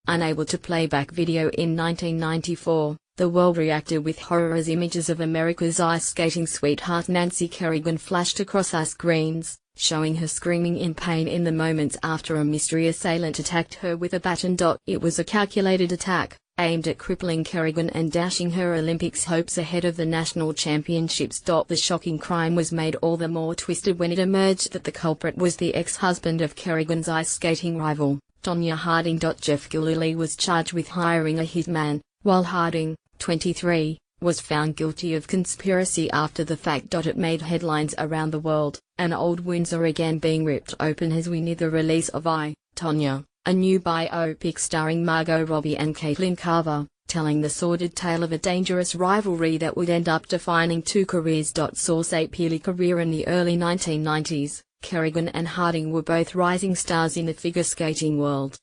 Unable to play back video in 1994, the world reacted with horror as images of America's ice skating sweetheart Nancy Kerrigan flashed across our screens, showing her screaming in pain in the moments after a mystery assailant attacked her with a baton. It was a calculated attack, aimed at crippling Kerrigan and dashing her Olympics hopes ahead of the national championships. The shocking crime was made all the more twisted when it emerged that the culprit was the ex-husband of Kerrigan's ice skating rival, Tonya Harding. Jeff Gillooly was charged with hiring a hitman, while Harding, 23, was found guilty of conspiracy after the fact. It made headlines around the world, and old wounds are again being ripped open as we near the release of I, Tonya, a new biopic starring Margot Robbie and Caitlin Carver, telling the sordid tale of a dangerous rivalry that would end up defining two careers. Source: A peerly career in the early 1990s, Kerrigan and Harding were both rising stars in the figure skating world,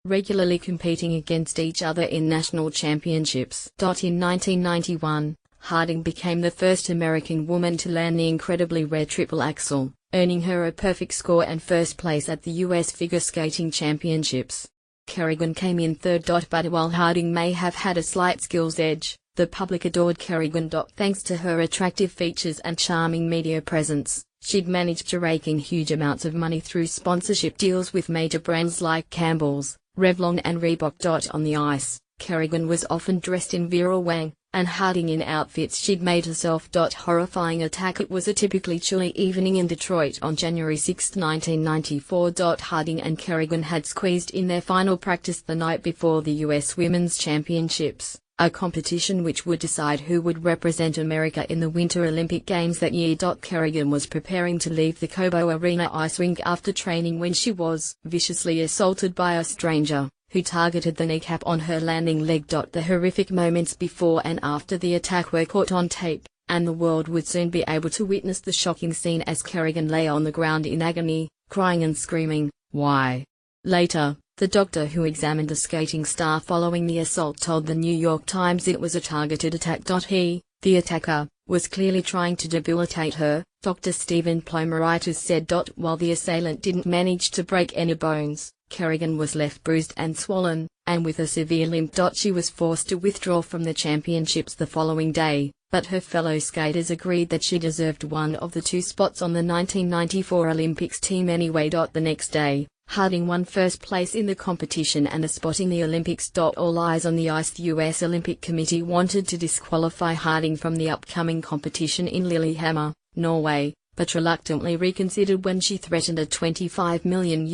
regularly competing against each other in national championships. In 1991, Harding became the first American woman to land the incredibly rare triple axel, earning her a perfect score and first place at the U.S. Figure Skating Championships. Kerrigan came in third. But while Harding may have had a slight skills edge, the public adored Kerrigan. Thanks to her attractive features and charming media presence, she'd managed to rake in huge amounts of money through sponsorship deals with major brands like Campbell's, Revlon and Reebok. On the ice, Kerrigan was often dressed in Vera Wang, and Harding in outfits she'd made herself. Horrifying attack. It was a typically chilly evening in Detroit on January 6, 1994. Harding and Kerrigan had squeezed in their final practice the night before the U.S. Women's Championships, a competition which would decide who would represent America in the Winter Olympic Games that year. Kerrigan was preparing to leave the Cobo Arena ice rink after training when she was viciously assaulted by a stranger, who targeted the kneecap on her landing leg. The horrific moments before and after the attack were caught on tape, and the world would soon be able to witness the shocking scene as Kerrigan lay on the ground in agony, crying and screaming, "Why?" Later, the doctor who examined the skating star following the assault told the New York Times it was a targeted attack. He, the attacker, was clearly trying to debilitate her, Dr. Stephen Plomeritis said. While the assailant didn't manage to break any bones, Kerrigan was left bruised and swollen, and with a severe limp. She was forced to withdraw from the championships the following day, but her fellow skaters agreed that she deserved one of the two spots on the 1994 Olympics team anyway. The next day, Harding won first place in the competition and a spot in the Olympics. All eyes on the ice. The U.S. Olympic Committee wanted to disqualify Harding from the upcoming competition in Lillehammer, Norway, but reluctantly reconsidered when she threatened a $25 million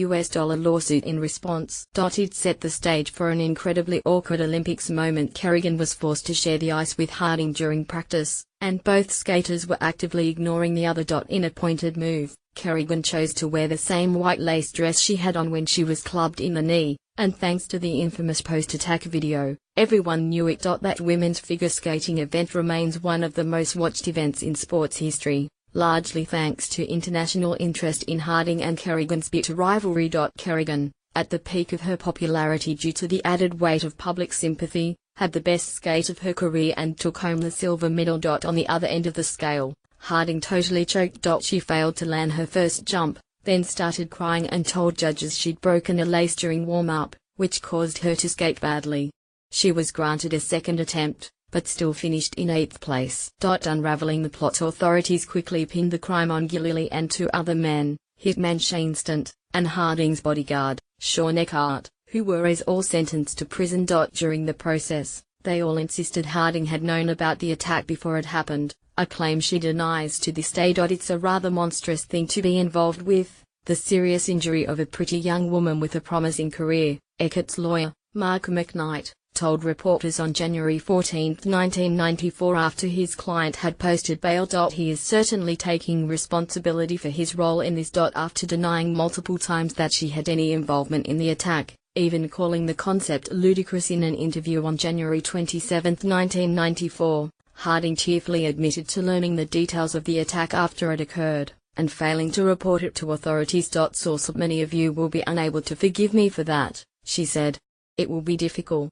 lawsuit in response. It set the stage for an incredibly awkward Olympics moment. Kerrigan was forced to share the ice with Harding during practice, and both skaters were actively ignoring the other. In a pointed move, Kerrigan chose to wear the same white lace dress she had on when she was clubbed in the knee, and thanks to the infamous post-attack video, everyone knew it. That women's figure skating event remains one of the most watched events in sports history, largely thanks to international interest in Harding and Kerrigan's bitter rivalry. Kerrigan, at the peak of her popularity due to the added weight of public sympathy, had the best skate of her career and took home the silver medal. On the other end of the scale, Harding totally choked. She failed to land her first jump, then started crying and told judges she'd broken a lace during warm-up, which caused her to skate badly. She was granted a second attempt, but still finished in 8th place. Unraveling the plot, authorities quickly pinned the crime on Gillooly and two other men, hitman Shane Stant, and Harding's bodyguard, Sean Eckhart, who were all sentenced to prison. During the process, they all insisted Harding had known about the attack before it happened, a claim she denies to this day. It's a rather monstrous thing to be involved with, the serious injury of a pretty young woman with a promising career, Eckhart's lawyer, Mark McKnight, told reporters on January 14, 1994 after his client had posted bail. He is certainly taking responsibility for his role in this. After denying multiple times that she had any involvement in the attack, even calling the concept ludicrous in an interview on January 27, 1994, Harding cheerfully admitted to learning the details of the attack after it occurred, and failing to report it to authorities. Source: Many of you will be unable to forgive me for that, she said. It will be difficult,